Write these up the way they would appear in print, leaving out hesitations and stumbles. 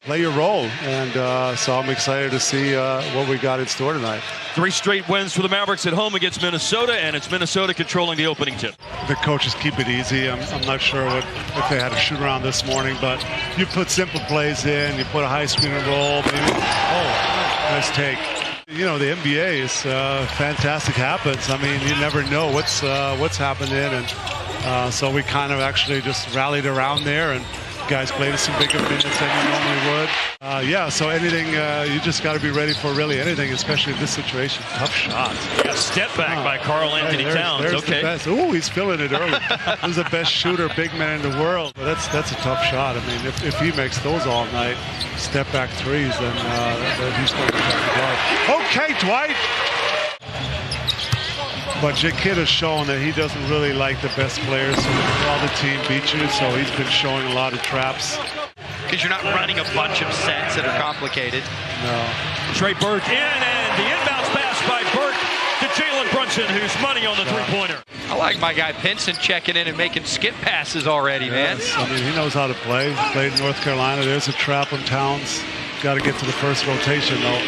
Play your role, and so I'm excited to see what we got in store tonight. 3 straight wins for the Mavericks at home against Minnesota, and it's Minnesota controlling the opening tip. The coaches keep it easy. I'm not sure if they had a shoot around this morning, but you put simple plays in, you put a high screen and roll, maybe. Oh, nice take. You know, the NBA is fantastic happens. I mean, you never know what's happening, and so we kind of actually just rallied around there, and guys played us some bigger minutes than you normally would. Yeah, so anything, you just got to be ready for really anything, especially in this situation. Tough shots. Yeah, step back by Karl Anthony Towns. There's okay. The best. Ooh, he's feeling it early. He's the best shooter, big man in the world. But that's a tough shot. I mean, if he makes those all night, step back threes, then he's going to be tough. Okay, Dwight. But Kid has shown that he doesn't really like the best players, so all the team beat you, so he's been showing a lot of traps. Because you're not running a bunch of sets that are complicated. No. Trey Burke in, and the inbounds pass by Burke to Jalen Brunson, who's money on the three-pointer. I like my guy Pinson checking in and making skip passes already, man. Yes, I mean, he knows how to play. He played in North Carolina. There's a trap on Towns. Got to get to the first rotation, though.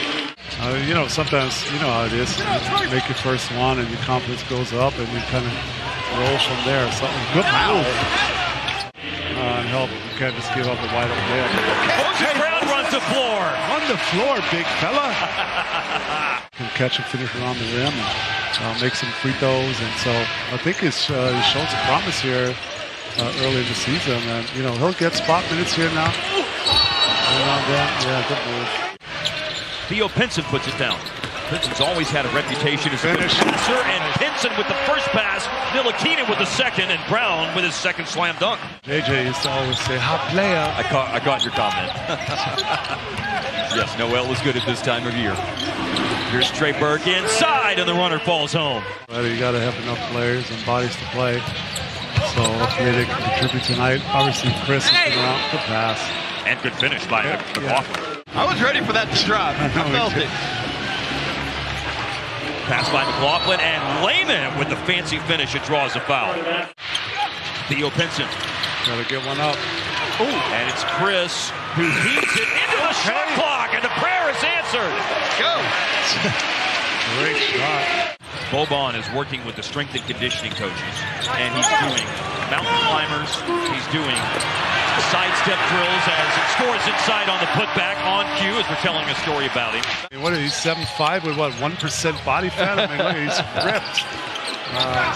You know, sometimes, you know how it is. You make your first one and your confidence goes up and you kind of roll from there. Something good move. Help. You can't just give up a wide open layup. Moses Brown runs the floor. On the floor, big fella. Can catch and finish around the rim and make some free throws. And so I think he's shown some promise here early in the season. And, you know, he'll get spot minutes here now. Yeah, good move. Theo Pinson puts it down. Pinson's always had a reputation as a good passer, and Pinson with the first pass, Ntilikina with the second, and Brown with his second slam dunk. JJ used to always say, hot player. I caught your comment. Yes, Noel is good at this time of year. Here's Trey Burke inside, and the runner falls home. You got to have enough players and bodies to play. So hopefully they can contribute tonight. Obviously, Chris has been around. Good pass. And good finish by McLaughlin. I was ready for that to drop. I felt it. Pass by McLaughlin, and Layman with the fancy finish. It draws a foul. Theo Pinson. Got to get one up. Ooh, and it's Chris who heats it into the shot clock, and the prayer is answered. Go. Great shot. Boban is working with the strength and conditioning coaches, and he's doing mountain climbers. He's doing sidestep drills as it scores inside on the putback on cue as we're telling a story about him. I mean, what is he, 7'5" with what, 1% body fat? I mean, look, he's ripped.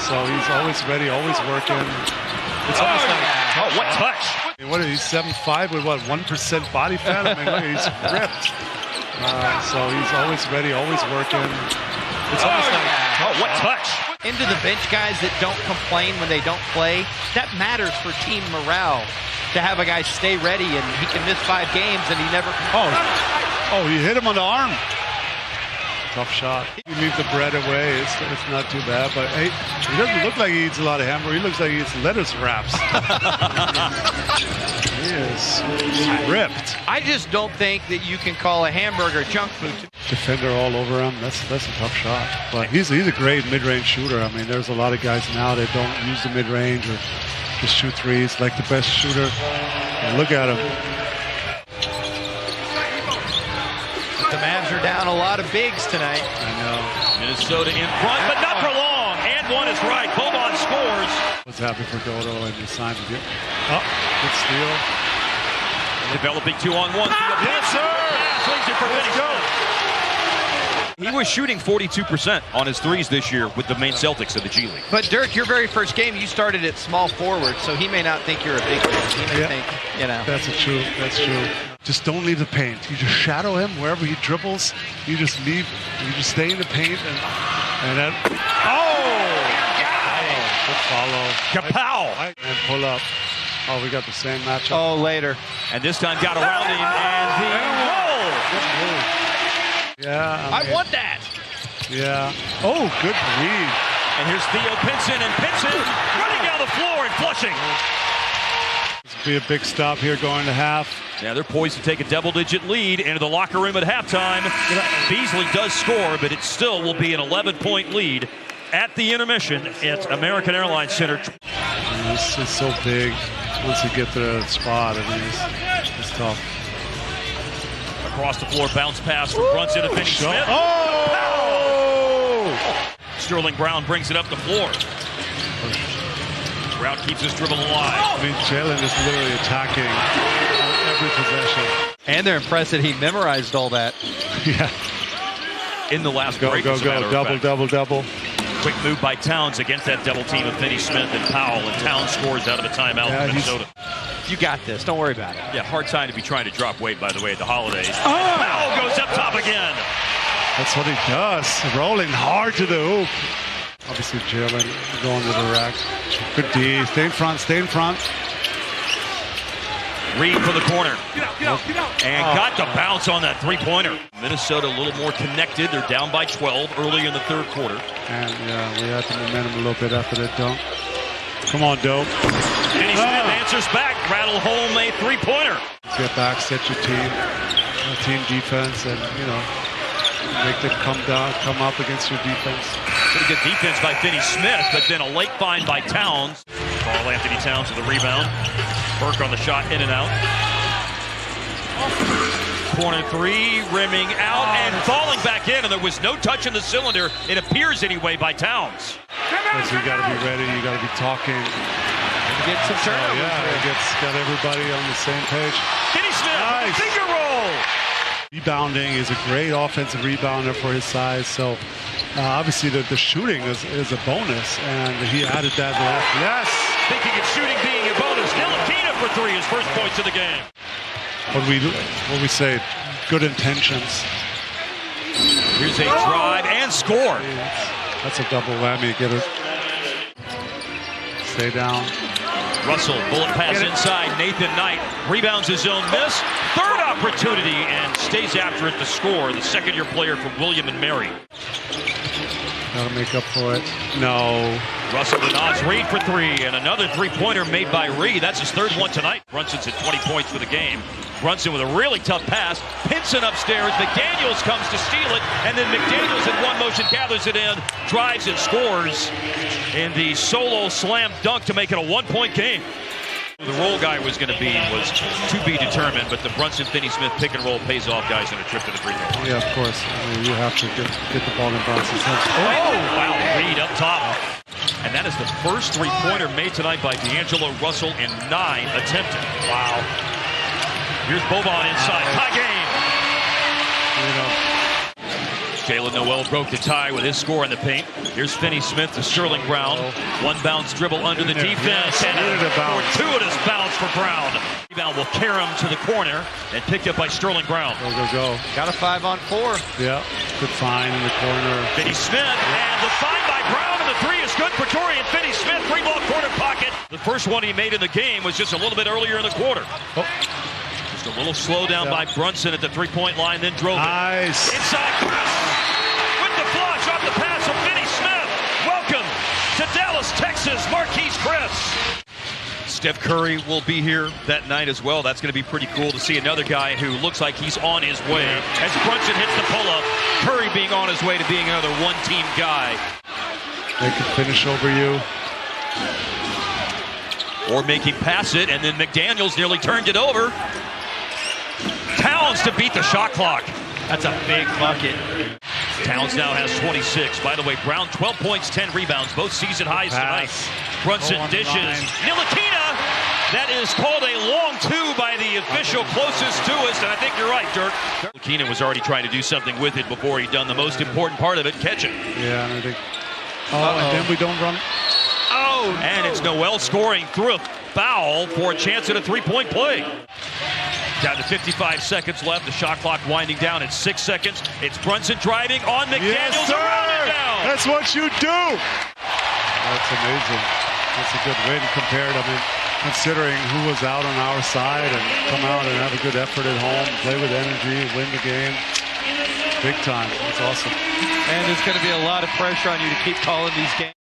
So he's always ready, always working. It's almost like what touch? I mean, what is he, 7'5" with what, 1% body fat? I mean, look, he's ripped. So he's always ready, always working. It's almost like what touch? Into the bench guys that don't complain when they don't play. That matters for team morale. To have a guy stay ready, and he can miss 5 games and he never. Oh, you hit him on the arm. Tough shot. You leave the bread away. It's not too bad, but hey, he doesn't look like he eats a lot of hamburger. He looks like he eats lettuce wraps. He is ripped. I just don't think that you can call a hamburger junk food. Defender all over him. That's a tough shot. But he's a great mid-range shooter. I mean, there's a lot of guys now that don't use the mid-range or just shoot threes, like the best shooter. And look at him. The Mavs are down a lot of bigs tonight. I know. Minnesota in front, but not for long. And one is right. Boban scores. Was happy for Dodo and he signed to get. Oh, good steal. Developing 2-on-1. Yes, sir. Swings it for Vinny. He was shooting 42% on his threes this year with the main Celtics of the G League. But Dirk, your very first game, you started at small forward, so he may not think you're a big man. He may think, you know. That's true. Just don't leave the paint. You just shadow him wherever he dribbles. You just leave. You just stay in the paint and then. Good follow. Kapow! And pull up. Oh, we got the same matchup. Oh, later. And this time got around him and the roll. Good move. Yeah. I want that. Yeah. Oh, good read. And here's Theo Pinson, and Pinson running down the floor and flushing. This will be a big stop here going to half. Yeah, they're poised to take a double-digit lead into the locker room at halftime. Beasley does score, but it still will be an 11-point lead at the intermission at American Airlines Center. It's so big once you get to the spot. I mean, it's tough. Across the floor, bounce pass from Brunson to Finney-Smith. Oh! Sterling Brown brings it up the floor. Brown keeps his dribble alive. I mean, Jalen is literally attacking on every possession. And they're impressed that he memorized all that. Yeah. In the last Go, break, go, as a go. matter of Double, fact. double, double. Quick move by Towns against that double team of Finney-Smith and Powell, and Towns scores out of a timeout for Minnesota. You got this. Don't worry about it. Yeah, hard time to be trying to drop weight, by the way, at the holidays. Powell goes up top again. That's what he does. Rolling hard to the hoop. Obviously, Jalen going to the rack. Good D. Stay in front. Stay in front. Reed for the corner. And got the bounce on that three-pointer. Minnesota a little more connected. They're down by 12 early in the third quarter. And yeah, we had the momentum a little bit after that dunk. Come on, Dope. Finney-Smith answers back. Rattle home a three-pointer. Get back, set your team defense, and make them come up against your defense. Pretty good defense by Finney-Smith, but then a late find by Towns. Karl Anthony Towns with the rebound. Burke on the shot, in and out. Corner three, rimming out and falling back in, and there was no touch in the cylinder, it appears anyway, by Towns. So you got to be ready, you got to be talking. Get some turnovers. Got everybody on the same page. Finney-Smith, nice. finger roll. Rebounding is a great offensive rebounder for his size, so obviously the shooting is a bonus, and he added that last. Yes! Thinking of shooting being a bonus. Ntilikina for three, his first points of the game. What we say, good intentions. Here's a drive and score. That's a double whammy. Get it. Stay down. Russell, bullet pass inside. Nathan Knight rebounds his own miss. Third opportunity and stays after it to score. The second-year player from William and Mary. Got to make up for it. No. Russell denies Reed for three, and another three-pointer made by Reed. That's his third one tonight. Brunson's at 20 points for the game. Brunson with a really tough pass. Pinson upstairs. McDaniels comes to steal it, and then McDaniels in one motion gathers it in, drives and scores in the solo slam dunk to make it a one-point game. The role guy was to be determined, but the Brunson-Finney-Smith pick and roll pays off guys in a trip to the free throw line. Yeah, of course. I mean, you have to get the ball in Brunson's hands. Oh, wow. Reed up top. And that is the first three-pointer made tonight by D'Angelo Russell in 9 attempted. Wow. Here's Boban inside. Tie game. Jalen Noel broke the tie with his score in the paint. Here's Finney-Smith to Sterling Brown. One bounce dribble under the defense. And a fortuitous bounce for Brown. Rebound will carry him to the corner and picked up by Sterling Brown. Go. Got a 5-on-4. Yeah, good find in the corner. Finney-Smith, and the find by Brown, and the three is good for Torian Finney-Smith. Three-ball corner pocket. The first one he made in the game was just a little bit earlier in the quarter. Just a little slowdown by Brunson at the three-point line, then drove it. Inside Chris with the flush off the pass of Finney-Smith. Welcome to Dallas, Texas, Marquise Chris. Steph Curry will be here that night as well. That's going to be pretty cool to see another guy who looks like he's on his way. As Brunson hits the pull-up, Curry being on his way to being another one-team guy. They can finish over you. Or make him pass it, and then McDaniels nearly turned it over. Towns to beat the shot clock. That's a big bucket. Towns now has 26. By the way, Brown 12 points, 10 rebounds, both season highs tonight. Brunson dishes. Ntilikina, that is called a long two by the official closest to us, and I think you're right, Dirk. Ntilikina was already trying to do something with it before he'd done the most important part of it, catch it. Yeah, and I think. And then we don't run. And it's Noel scoring through a foul for a chance at a three-point play. Down to 55 seconds left. The shot clock winding down at 6 seconds. It's Brunson driving on McDaniels. Around and down. That's what you do. That's amazing. That's a good way to compare it. I mean, considering who was out on our side and come out and have a good effort at home, play with energy, win the game. Big time. That's awesome. And there's going to be a lot of pressure on you to keep calling these games.